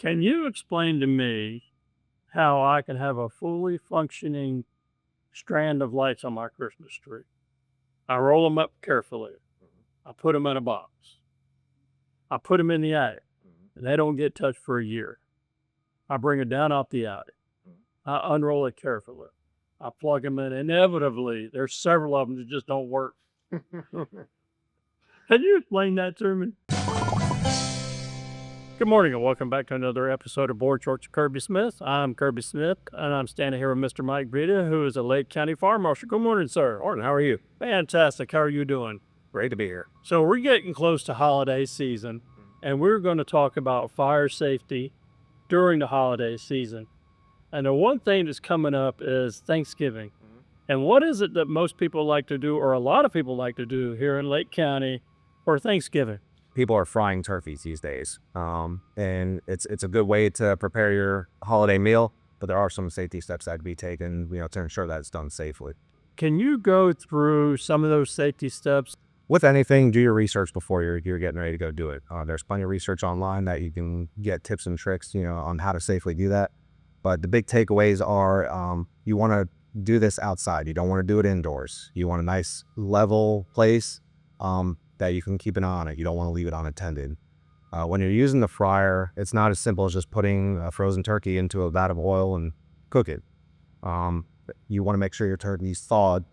Can you explain to me how I can have a fully functioning strand of lights on my Christmas tree? I roll them up carefully. I put them in a box. I put them in the attic, and they don't get touched for a year. I bring it down off the attic. I unroll it carefully. I plug them in. Inevitably, there's several of them that just don't work. Can you explain that to me? Good morning and welcome back to another episode of Board Shorts with Kirby Smith. I'm Kirby Smith and I'm standing here with Mr. Mike Vitta, who is a Lake County Fire Marshal. Good morning, sir. Morning, how are you? Fantastic. How are you doing? Great to be here. So we're getting close to holiday season and we're going to talk about fire safety during the holiday season. And the one thing that's coming up is Thanksgiving. And what is it that most people like to do, or a lot of people like to do here in Lake County for Thanksgiving? People are frying turkeys these days, and it's a good way to prepare your holiday meal, but there are some safety steps that can be taken, to ensure that it's done safely. Can you go through some of those safety steps? With anything, do your research before you're getting ready to go do it. There's plenty of research online that you can get tips and tricks, on how to safely do that. But the big takeaways are you want to do this outside. You don't want to do it indoors. You want a nice level place that you can keep an eye on it. You don't want to leave it unattended. When you're using the fryer, it's not as simple as just putting a frozen turkey into a vat of oil and cook it. You want to make sure your turkey's thawed.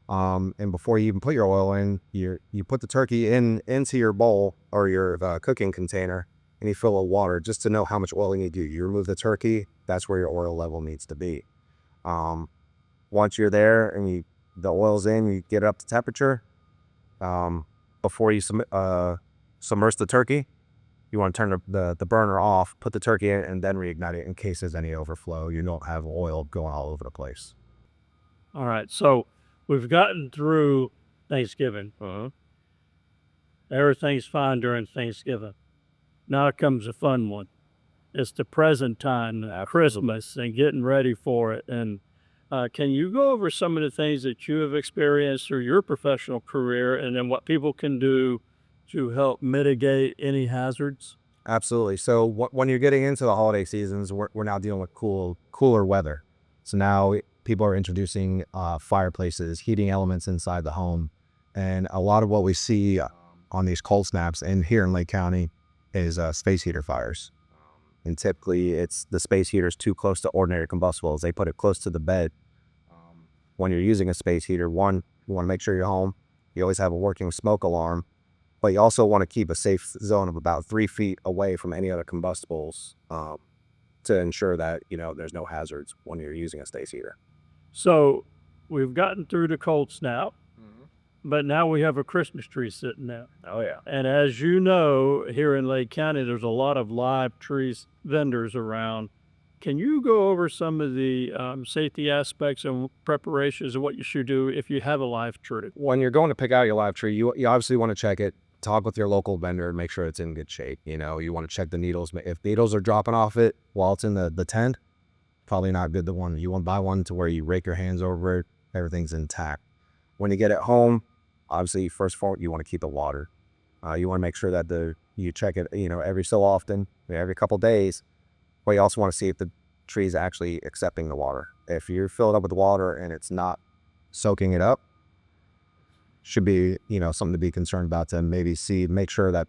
And before you even put your oil in, you put the turkey into your bowl or your cooking container, and you fill it with water just to know how much oil you need to do. You remove the turkey, that's where your oil level needs to be. Once you're there and the oil's in, you get it up to temperature. Before you submerge the turkey, you want to turn the burner off, put the turkey in, and then reignite it in case there's any overflow. You don't have oil going all over the place. All right, so we've gotten through Thanksgiving. Everything's fine during Thanksgiving. Now comes a fun one. It's the present time, Christmas, and getting ready for it. And can you go over some of the things that you have experienced through your professional career and then what people can do to help mitigate any hazards? Absolutely. So when you're getting into the holiday seasons, we're now dealing with cooler weather. So now people are introducing fireplaces, heating elements inside the home. And a lot of what we see on these cold snaps and here in Lake County is space heater fires. And typically it's the space heaters too close to ordinary combustibles. They put it close to the bed. When you're using a space heater, one, you want to make sure you're home. You always have a working smoke alarm, but you also want to keep a safe zone of about 3 feet away from any other combustibles to ensure that, there's no hazards when you're using a space heater. So we've gotten through the cold snap, but now we have a Christmas tree sitting there. Oh, yeah. And as you know, here in Lake County, there's a lot of live trees vendors around. Can you go over some of the safety aspects and preparations of what you should do if you have a live tree? When you're going to pick out your live tree, you obviously want to check it, talk with your local vendor, and make sure it's in good shape. You want to check the needles. If needles are dropping off it while it's in the tent, probably not good. You want to buy one to where you rake your hands over it, everything's intact. When you get it home, obviously, first of all, you want to keep it watered. You want to make sure that you check it, every so often, every couple days. But you also want to see if the tree is actually accepting the water. If you're filled up with water and it's not soaking it up, should be, something to be concerned about to make sure that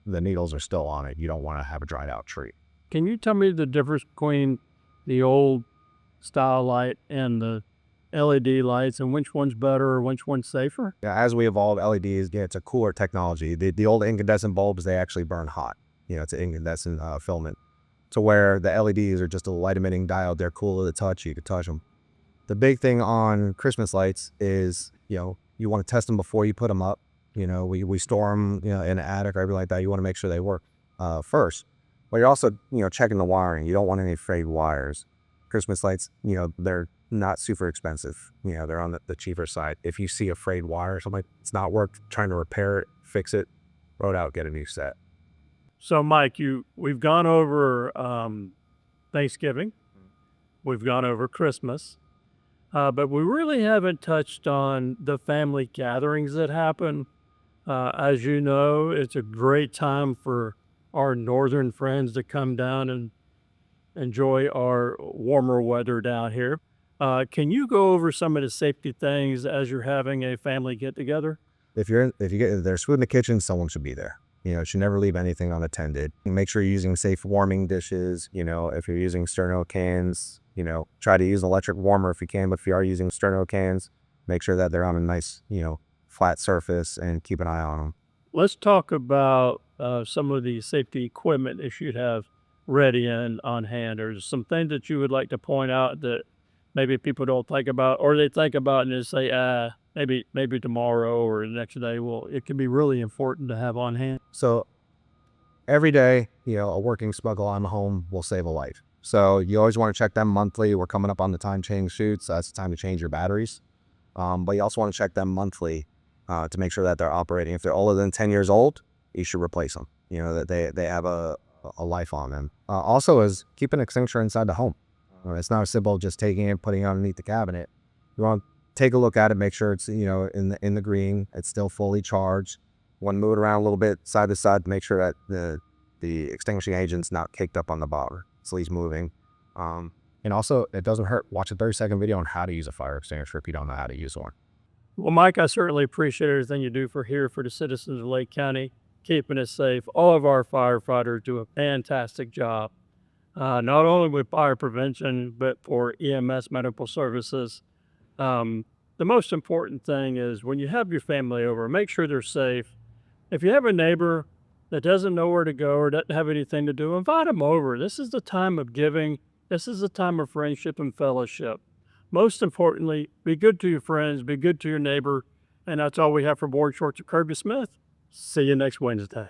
the needles are still on it. You don't want to have a dried out tree. Can you tell me the difference between the old style light and the LED lights and which one's better or which one's safer? Yeah, as we evolve, LEDs, it's a cooler technology. The old incandescent bulbs, they actually burn hot. It's an incandescent filament. To where the LEDs are just a light emitting diode. They're cool to the touch. You can touch them. The big thing on Christmas lights is, you want to test them before you put them up. We store them, in an attic or everything like that. You want to make sure they work first. But you're also, checking the wiring. You don't want any frayed wires. Christmas lights, they're not super expensive. They're on the cheaper side. If you see a frayed wire or something, it's not worth trying to repair it, fix it, throw it out, get a new set. So, Mike, we've gone over Thanksgiving. We've gone over Christmas. But we really haven't touched on the family gatherings that happen. As you know, it's a great time for our northern friends to come down and enjoy our warmer weather down here. Can you go over some of the safety things as you're having a family get together? If there's food in the kitchen, someone should be there. You know, should never leave anything unattended. Make sure you're using safe warming dishes. You know, if you're using sterno cans, you know, try to use an electric warmer if you can. But if you are using sterno cans, make sure that they're on a nice, you know, flat surface and keep an eye on them. Let's talk about some of the safety equipment that you'd have ready and on hand. There's some things that you would like to point out that maybe people don't think about, or they think about and just say, maybe tomorrow or the next day. Well, it can be really important to have on hand. So every day, you know, a working smuggle on the home will save a life. So you always want to check them monthly. We're coming up on the time change shoots. So that's the time to change your batteries. But you also want to check them monthly to make sure that they're operating. If they're older than 10 years old, you should replace them. You know, that they have a life on them. Also is keep an extinguisher inside the home. It's not as simple just taking it, putting it underneath the cabinet. You want to take a look at it, make sure it's, you know, in the green, it's still fully charged. You want to move it around a little bit side to side to make sure that the extinguishing agent's not caked up on the bottom, so he's moving. And also, it doesn't hurt. Watch a 30-second video on how to use a fire extinguisher if you don't know how to use one. Well, Mike, I certainly appreciate everything you do for the citizens of Lake County, keeping us safe. All of our firefighters do a fantastic job, not only with fire prevention, but for EMS medical services. The most important thing is when you have your family over, make sure they're safe. If you have a neighbor that doesn't know where to go or doesn't have anything to do, invite them over. This is the time of giving. This is the time of friendship and fellowship. Most importantly, be good to your friends, be good to your neighbor. And that's all we have for Board Shorts of Kirby Smith. See you next Wednesday.